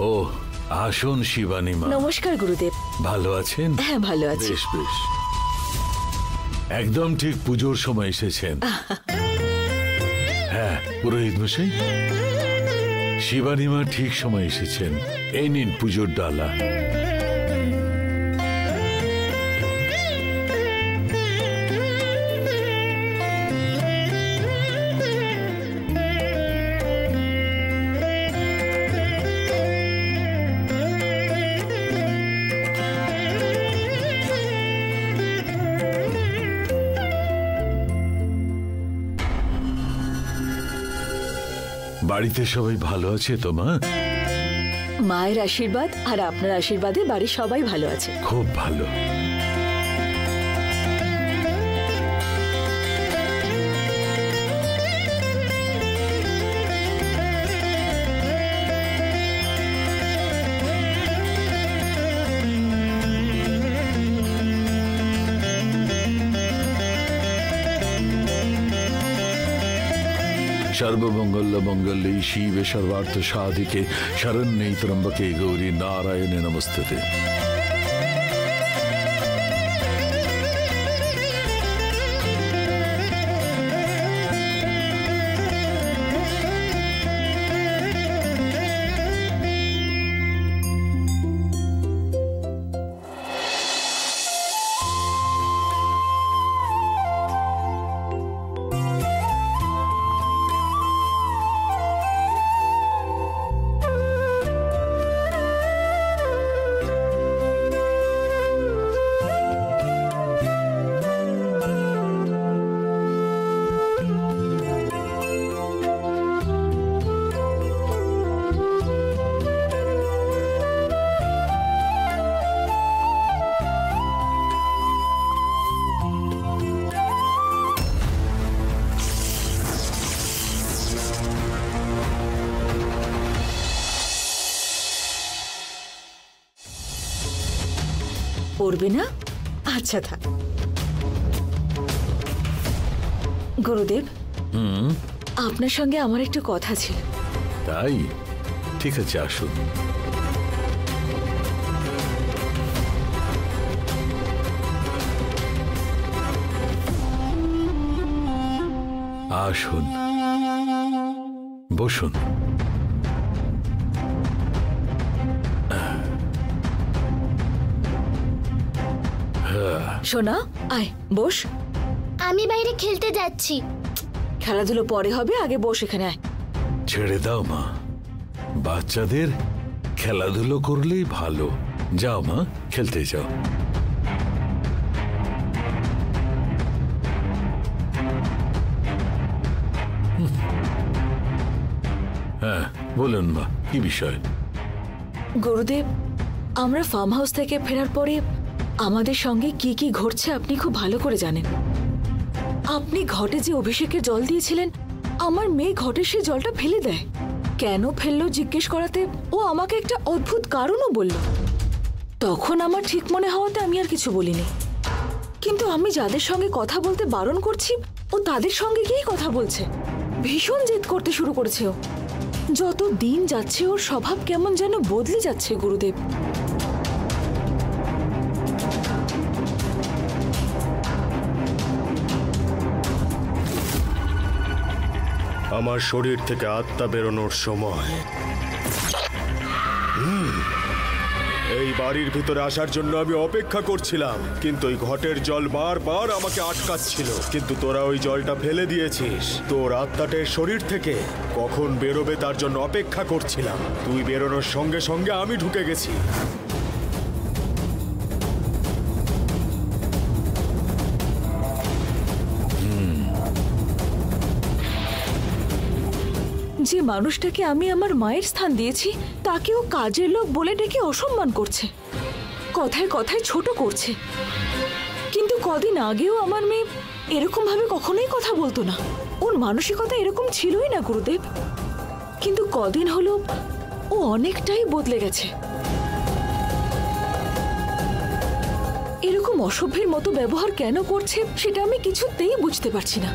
ও আসুন শিবানী মা। নমস্কার গুরুদেব। ভালো আছেন? হ্যাঁ ভালো আছি। বেশ বেশ, একদম ঠিক পুজোর সময় এসেছেন। হ্যাঁ পুরোহিত মশাই, শিবানী মা ঠিক সময় এসেছেন। এই নিন পুজোর ডালা। বাড়িতে সবাই ভালো আছে তো মা? মায়ের আশীর্বাদ আর আপনার আশীর্বাদে বাড়ির সবাই ভালো আছে। খুব ভালো। सर्वमंगल मंगल्ये शिवे सर्वार्थ साधिके शरण्ये त्र्यंबके गौरी नारायणे नमस्ते। পড়বে না? আচ্ছা থাক। গুরুদেব, আপনার সঙ্গে আমার একটু কথা ছিল। তাই? ঠিক আছে, আসুন। আসুন, বসুন। সোনা, আয় বস। আমি বাইরে খেলতে যাচ্ছি। খেলাধুলো পরে হবে, আগে বস এখানে আয়। ছেড়ে দাও মা, বাচ্চাদের খেলাধুলো করলেই ভালো। যাও মা, খেলতে যাও। হ্যাঁ বলুন মা, কি বিষয়? গুরুদেব, আমরা ফার্ম হাউস থেকে ফেরার পরে আমাদের সঙ্গে কি কি ঘটছে আপনি খুব ভালো করে জানেন। আপনি ঘটে যে অভিষেকের জল দিয়েছিলেন, আমার মেয়ে ঘটে সেই জলটা ফেলে দেয়। কেন ফেললো জিজ্ঞেস করাতে ও আমাকে একটা অদ্ভুত কারণও বলল। তখন আমার ঠিক মনে হওয়াতে আমি আর কিছু বলিনি, কিন্তু আমি যাদের সঙ্গে কথা বলতে বারণ করছি ও তাদের সঙ্গে গিয়েই কথা বলছে। ভীষণ জেদ করতে শুরু করেছে ও। যত দিন যাচ্ছে ওর স্বভাব কেমন যেন বদলে যাচ্ছে গুরুদেব। আমার শরীর থেকে আত্মা বেরোনোর সময়। এই বাড়ির ভিতরে আসার জন্য আমি অপেক্ষা করছিলাম, কিন্তু ওই ঘটের জল বারবার আমাকে আটকাচ্ছিল। কিন্তু তোরা ওই জলটা ফেলে দিয়েছিস। তোর আত্মাটের শরীর থেকে কখন বেরোবে তার জন্য অপেক্ষা করছিলাম। তুই বেরোনোর সঙ্গে সঙ্গে আমি ঢুকে গেছি। যে মানুষটাকে আমি আমার মায়ের স্থান দিয়েছি তাকেও কাজের লোক বলে ডেকে অসম্মান করছে, কথায় কথায় ছোট করছে। কিন্তু কদিন আগেও আমার মেয়ে এরকম ভাবে কখনোই কথা বলতো না। ওর মানসিকতা এরকম ছিলই না গুরুদেব, কিন্তু কদিন হলো ও অনেকটাই বদলে গেছে। এরকম অসভ্যের মতো ব্যবহার কেন করছে সেটা আমি কিছুতেই বুঝতে পারছি না।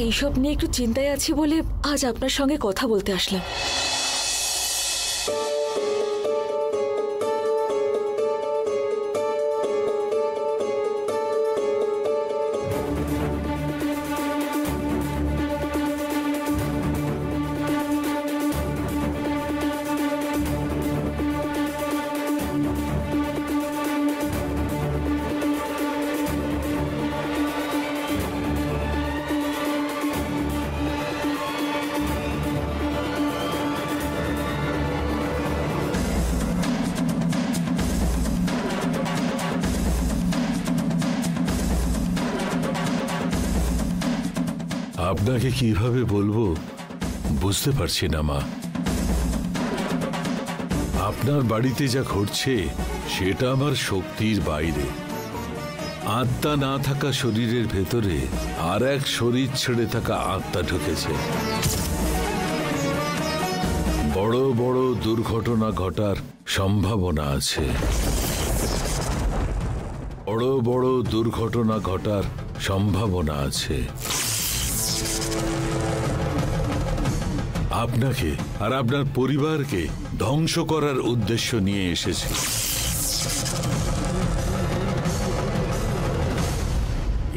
এইসব নিয়ে একটু চিন্তায় আছি বলে আজ আপনার সঙ্গে কথা বলতে আসলাম। আপনাকে কিভাবে বলবো বুঝতে পারছি না মা। আপনার বাড়িতে যা ঘটছে সেটা আমার শক্তির বাইরে। আত্মা না থাকা শরীরের ভেতরে আর এক শরীর ছেড়ে থাকা আত্মা ঢুকেছে। বড় বড় দুর্ঘটনা ঘটার সম্ভাবনা আছে। বড় বড় দুর্ঘটনা ঘটার সম্ভাবনা আছে। আপনাকে আর আপনার পরিবারকে ধ্বংস করার উদ্দেশ্য নিয়ে এসেছে।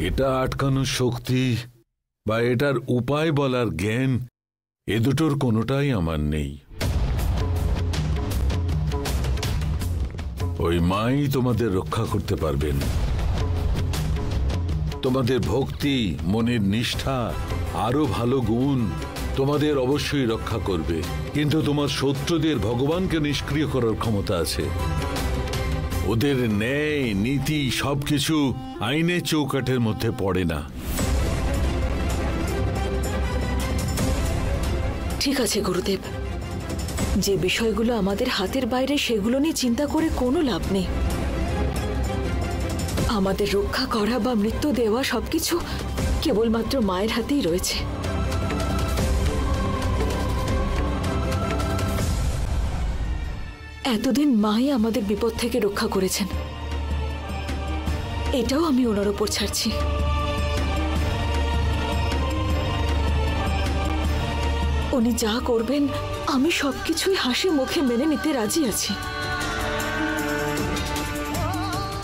এটা আটকানোর শক্তি বা এটার উপায় বলার জ্ঞান এ দুটোর কোনোটাই আমার নেই। ওই মাই তোমাদের রক্ষা করতে পারবেন। তোমাদের ভক্তি, মনের নিষ্ঠা, আরো ভালো গুণ তোমাদের অবশ্যই রক্ষা করবে, কিন্তু তোমার শত্রুদের ভগবানকে নিষ্ক্রিয় করার ক্ষমতা আছে। ওদের ন্যায় নীতি সবকিছু আইনের চৌকাঠের মধ্যে পড়ে না। ঠিক আছে গুরুদেব, যে বিষয়গুলো আমাদের হাতের বাইরে সেগুলো নিয়ে চিন্তা করে কোনো লাভ নেই। আমাদের রক্ষা করা বা মৃত্যু দেওয়া সবকিছু কেবলমাত্র মায়ের হাতেই রয়েছে। এতদিন মাই আমাদের বিপদ থেকে রক্ষা করেছেন, এটাও আমি ওনার ওপর ছাড়ছি। উনি যা করবেন আমি সবকিছুই হাসি মুখে মেনে নিতে রাজি আছি।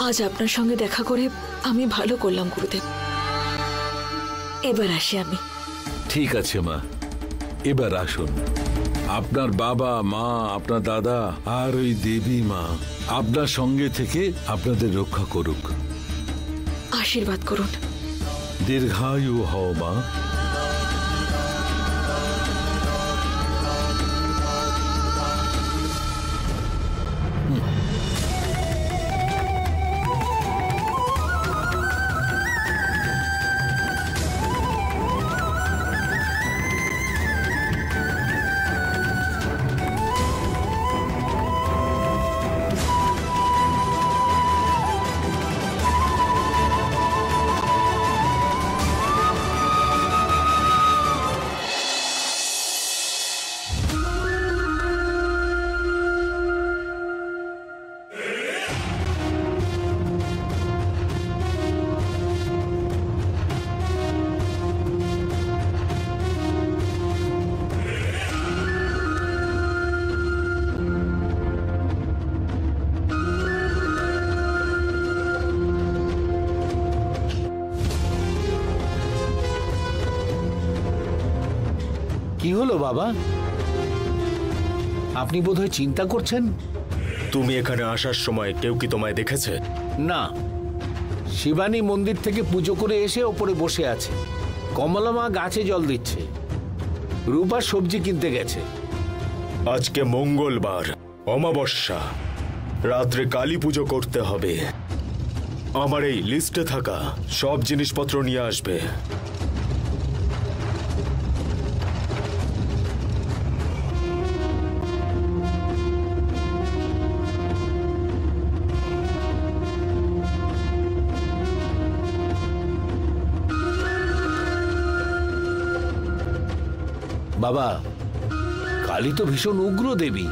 আজ আপনার সঙ্গে দেখা করে আমি ভালো করলাম গুরুদেব। এবার আসি আমি। ঠিক আছে মা, এবার আসুন। আপনার বাবা মা, আপনার দাদা আর ওই দেবী মা আপনার সঙ্গে থেকে আপনাদের রক্ষা করুক। আশীর্বাদ করুন। দীর্ঘায়ু হও মা। কি হলো বাবা? আপনি বোধহয় চিন্তা করছেন। তুমি এখানে আসার সময় কেউ কি তোমায় দেখেছে? না, শিবানী মন্দির থেকে পুজো করে এসে ওপরে বসে আছে। কমলা মা গাছে জল দিচ্ছে। রূপা সবজি কিনতে গেছে। আজকে মঙ্গলবার, অমাবস্যা, রাত্রে কালী পুজো করতে হবে। আমার এই লিস্টে থাকা সব জিনিসপত্র নিয়ে আসবে। বাবা, কালী তো ভীষণ উগ্র দেবী,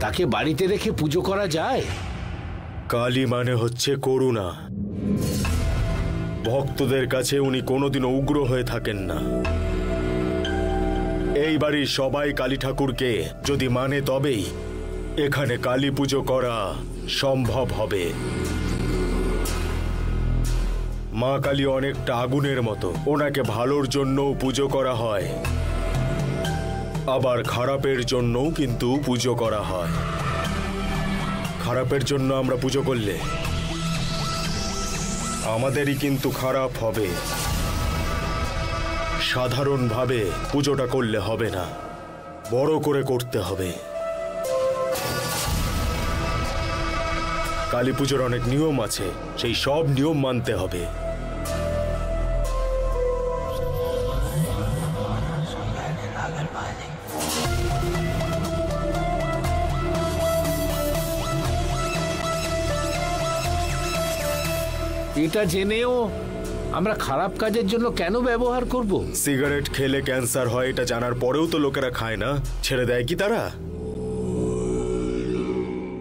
তাকে বাড়িতে রেখে পুজো করা যায়? কালী মানে হচ্ছে করুণা। ভক্তদের কাছে উনি কোনোদিনও উগ্র হয়ে থাকেন না। এই বাড়ির সবাই কালী ঠাকুরকে যদি মানে তবেই এখানে কালী পুজো করা সম্ভব হবে। মা কালী অনেকটা আগুনের মতো, ওনাকে ভালোর জন্যও পুজো করা হয়, আবার খারাপের জন্যও কিন্তু পুজো করা হয়। খারাপের জন্য আমরা পুজো করলে আমাদেরই কিন্তু খারাপ হবে। সাধারণভাবে পুজোটা করলে হবে না, বড় করে করতে হবে। কালী পুজোর অনেক নিয়ম আছে, সেই সব নিয়ম মানতে হবে। এটা জেনেও আমরা খারাপ কাজের জন্য কেন ব্যবহার করব? সিগারেট খেলে ক্যান্সার হয় এটা জানার পরেও তো লোকেরা খায় না, ছেড়ে দেয় কি তারা?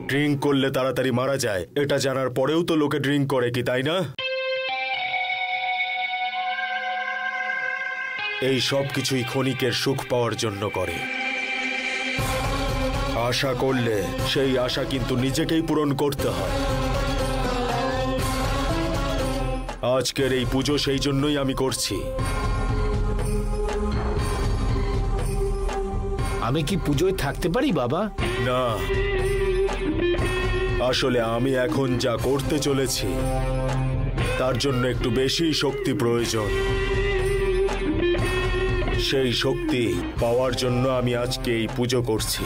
ড্রিঙ্ক করলে তাড়াতাড়ি মারা যায় এটা জানার পরেও তো লোকে ড্রিঙ্ক করে কি, তাই না? এই সব কিছুই ক্ষণিকের সুখ পাওয়ার জন্য করে। আশা করলে সেই আশা কিন্তু নিজেকেই পূরণ করতে হয়। আজকের এই পুজো সেই জন্যই আমি করছি। আমি কি পুজোয় থাকতে পারি বাবা? না, আসলে আমি এখন যা করতে চলেছি তার জন্য একটু বেশি শক্তি প্রয়োজন। সেই শক্তি পাওয়ার জন্য আমি আজকে এই পুজো করছি।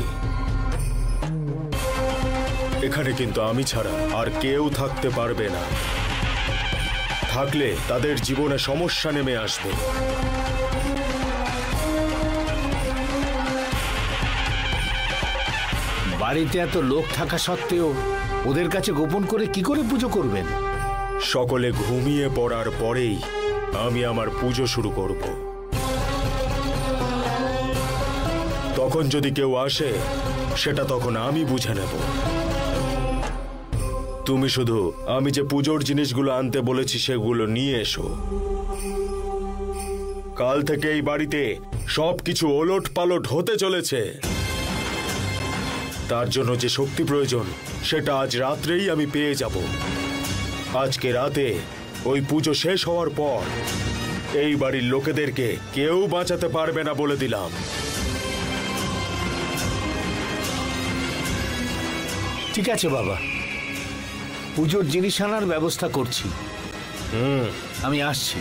এখানে কিন্তু আমি ছাড়া আর কেউ থাকতে পারবে না। থাকলে তাদের জীবনে সমস্যা নেমে আসবে। বাড়িতে এত লোক থাকা সত্ত্বেও ওদের কাছে গোপন করে কি করে পুজো করবেন? সকলে ঘুমিয়ে পড়ার পরেই আমি আমার পুজো শুরু করব। তখন যদি কেউ আসে সেটা তখন আমি বুঝে নেব। তুমি শুধু আমি যে পুজোর জিনিসগুলো আনতে বলেছি সেগুলো নিয়ে এসো। কাল থেকে এই বাড়িতে সবকিছু ওলট পালট হতে চলেছে। তার জন্য যে শক্তি প্রয়োজন সেটা আজ রাত্রেই আমি পেয়ে যাব। আজকে রাতে ওই পুজো শেষ হওয়ার পর এই বাড়ির লোকেদেরকে কেউ বাঁচাতে পারবে না বলে দিলাম। ঠিক আছে বাবা, পুজোর জিনিস আনার ব্যবস্থা করছি। আমি আসছি।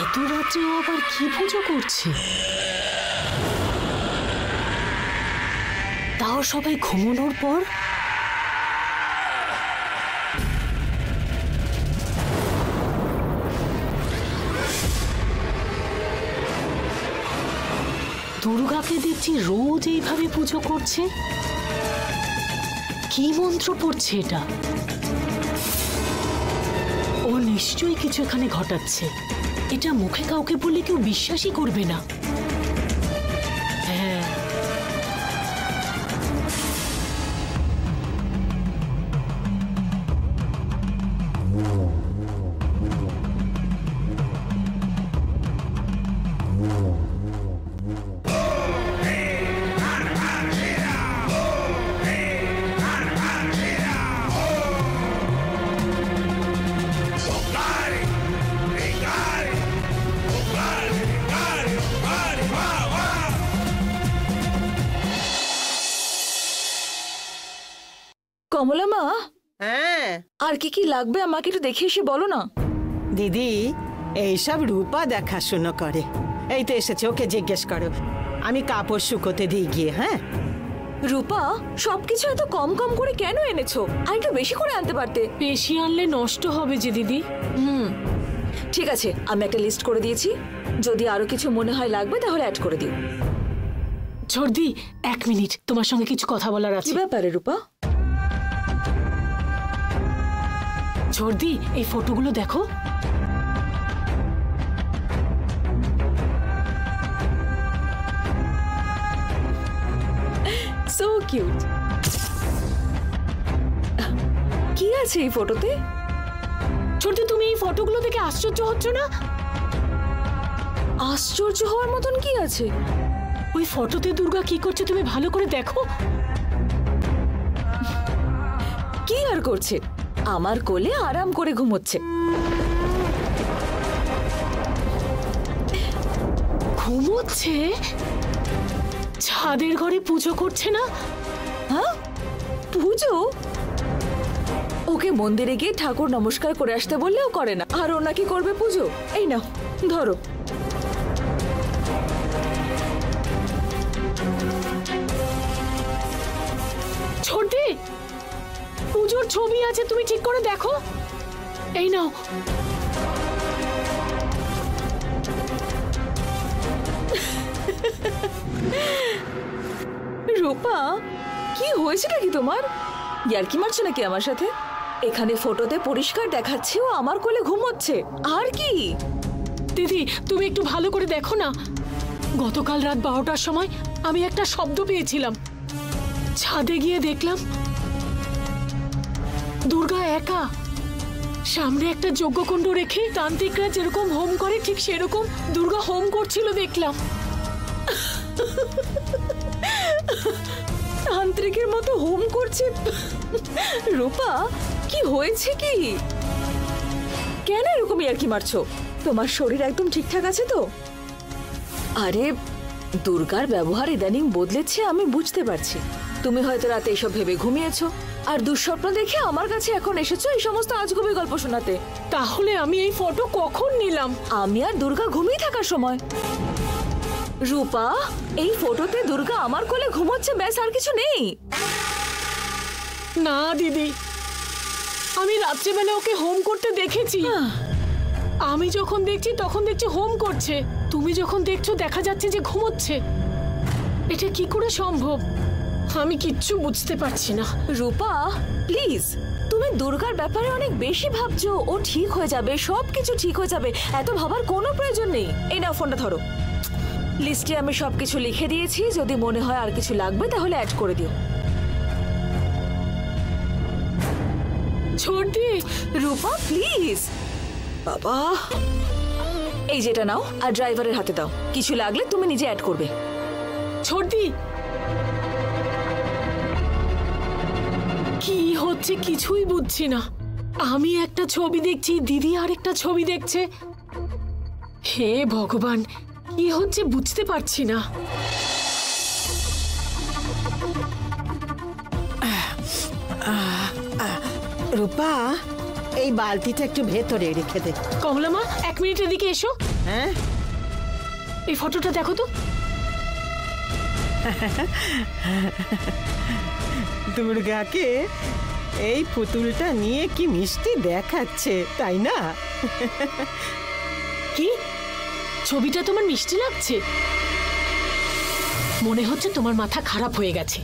এত রাত্রে ও আবার কি পুজো করছে? তাও সবাই ঘুমানোর পর। দুর্গাকে দেখছি রোজ এইভাবে পুজো করছে। কি মন্ত্র পড়ছে এটা? ও নিশ্চয়ই কিছু এখানে ঘটাচ্ছে। এটা মুখে কাউকে বললে কেউ বিশ্বাসই করবে না। হ্যাঁ, কমলা মা, হ্যাঁ আর কি কি লাগবে আমাকে একটু দেখে এসে বলো না। দিদি, এইসব রূপা দেখাশুনো করে। এই তো এসেছে, ওকে জিজ্ঞেস করো। আমি কাপড় শুকোতে দিই গিয়ে। হ্যাঁ রূপা, সবকিছু এত কম কম করে কেন এনেছো? আর একটু বেশি করে আনতে পারতে। বেশি আনলে নষ্ট হবে যে দিদি। ঠিক আছে, আমি একটা লিস্ট করে দিয়েছি, যদি আরো কিছু মনে হয় লাগবে তাহলে অ্যাড করে দিও। ঝর্দি, 1 মিনিট, তোমার সঙ্গে কিছু কথা বলার কি আছে। ব্যাপারে রূপা? ঝর্দি, এই ফটোগুলো দেখো। So cute. কি আছে এই ফটোতে? ঝর্দি, তুমি এই ফটোগুলো দেখে আশ্চর্য হচ্ছ না? আশ্চর্য হওয়ার মতন কি আছে? ওই ফটোতে দুর্গা কি করছে তুমি ভালো করে দেখো। কি আর করছে? আমার কোলে আরাম করে ঘুমোচ্ছে। ঘুমোচ্ছে? ছাদের ঘরে পুজো করছে না? হ্যাঁ, পুজো? ওকে মন্দিরে গিয়ে ঠাকুর নমস্কার করে আসতে বললেও করে না, আর ও নাকি করবে পুজো? এই নাও ধরো। ঝর্দি, পুজোর ছবি আছে, তুমি ঠিক করে দেখো। এই নাও। রূপা, কি হয়েছে নাকি তোমার? ইয়ার্কি মারছো নাকি আমার সাথে? এখানে ফটোতে পরিষ্কার দেখাচ্ছে ও আমার কোলে ঘুমোচ্ছে। আর কি? দিদি, তুমি একটু ভালো করে দেখো না। গতকাল রাত 12টার সময় আমি একটা শব্দ পেয়েছিলাম। ছাদে গিয়ে দেখলাম দুর্গা একা, সামনে একটা যজ্ঞকুণ্ড রেখে তান্ত্রিকরা যেরকম হোম করে ঠিক সেরকম দুর্গা হোম করছিল দেখলাম। তান্ত্রিকের মতো হোম করছে? রূপা, কি হয়েছে কি? কেন এরকম ইয়ার্কি মারছো? তোমার শরীর একদম ঠিকঠাক আছে তো? আরে, দুর্গার ব্যবহার ইদানিং বদলেছে, আমি বুঝতে পারছি। তুমি হয়তো রাতে এসব ভেবে ঘুমিয়েছো, আর দুঃস্বপ্ন দেখে আমার কাছে এখন এসেছো এই সমস্ত আজগুবি গল্প শোনাতে। তাহলে আমি এই ফটো কখন নিলাম? আমি আর দুর্গা ঘুমিয়ে থাকার সময়। রূপা, এই ফটোতে দুর্গা আমার কোলে ঘুমোচ্ছে, ব্যাস, আর কিছু নেই। না দিদি, আমি রাত্রেবেলা ওকে হোম করতে দেখেছি। আমি যখন দেখছি তখন দেখছি হোম করছে, তুমি যখন দেখছো দেখা যাচ্ছে যে ঘুমোচ্ছে। এটা কি করে সম্ভব? আমি কিচ্ছু বুঝতে পারছি না। রূপা প্লিজ, তুমি দুর্গার ব্যাপারে অনেক বেশি ভাবছো। ও ঠিক হয়ে যাবে, সবকিছু ঠিক হয়ে যাবে, এত ভাবার কোনো প্রয়োজন নেই। এই নাও ফোনটা ধরো। লিস্টে আমি সবকিছু লিখে দিয়েছি, যদি মনে হয় আর কিছু লাগবে তাহলে অ্যাড করে দিও। ছোট দি, রূপা প্লিজ। বাবা, এই যেটা নাও আর ড্রাইভারের হাতে দাও, কিছু লাগলে তুমি নিজে অ্যাড করবে। ছোট দি, কি হচ্ছে কিছুই বুঝছি না। আমি একটা ছবি দেখছি, দিদি আরেকটা ছবি দেখছে। হে ভগবান, কি হচ্ছে বুঝতে পারছি না। রূপা, এই বালতিটা একটু ভেতরে রেখে দে। কমলা মা, 1 মিনিট এদিকে এসো। হ্যাঁ, এই ফটোটা দেখো তো। দুর্গাকে এই পুতুলটা নিয়ে কি মিষ্টি দেখাচ্ছে, তাই না? কি ছবিটা তোমার মিষ্টি লাগছে? মনে হচ্ছে তোমার মাথা খারাপ হয়ে গেছে।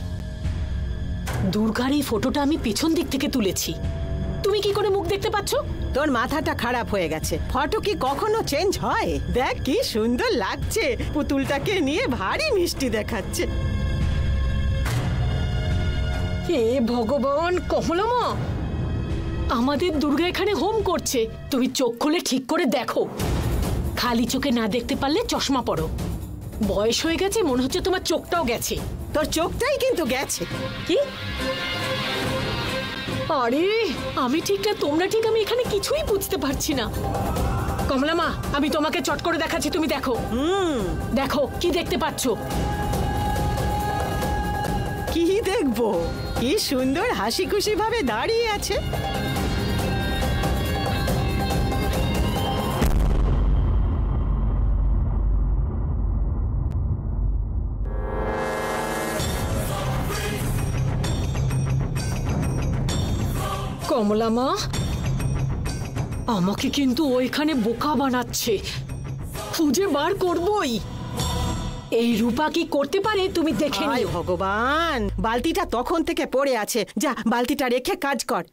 দুর্গার এই ফটোটা আমি পিছন দিক থেকে তুলেছি, তুমি কি করে মুখ দেখতে পাচ্ছ? তোর মাথাটা খারাপ হয়ে গেছে। ফটো কি কখনো চেঞ্জ হয়? দেখ কি সুন্দর লাগছে, পুতুলটাকে নিয়ে ভারী মিষ্টি দেখাচ্ছে। হে ভগবান, কমলামা, আমাদের দুর্গা এখানে হোম করছে। তুমি চোখ খুলে ঠিক করে দেখো, খালি চোখে না দেখতে পারলে চশমা পরো। বয়স হয়ে গেছে, মনে হচ্ছে তোমার চোখটাও গেছে। তোর চোখটাই কিন্তু গেছে। কি? আরে আমি ঠিক না তোমরা ঠিক, আমি এখানে কিছুই বুঝতে পারছি না। কমলামা, আমি তোমাকে চট করে দেখাচ্ছি, তুমি দেখো। দেখো কি দেখতে পাচ্ছ? কি দেখবো? কি সুন্দর হাসি খুশি ভাবে দাঁড়িয়ে আছে। কমলামা, আমাকে কিন্তু ওইখানে বোকা বানাচ্ছে। খুঁজে বার করবই। এই রূপা কি করতে পারে তুমি দেখে হায় নিও। ভগবান, বালতিটা তখন থেকে পড়ে আছে। যা বালতিটা রেখে কাজ কর।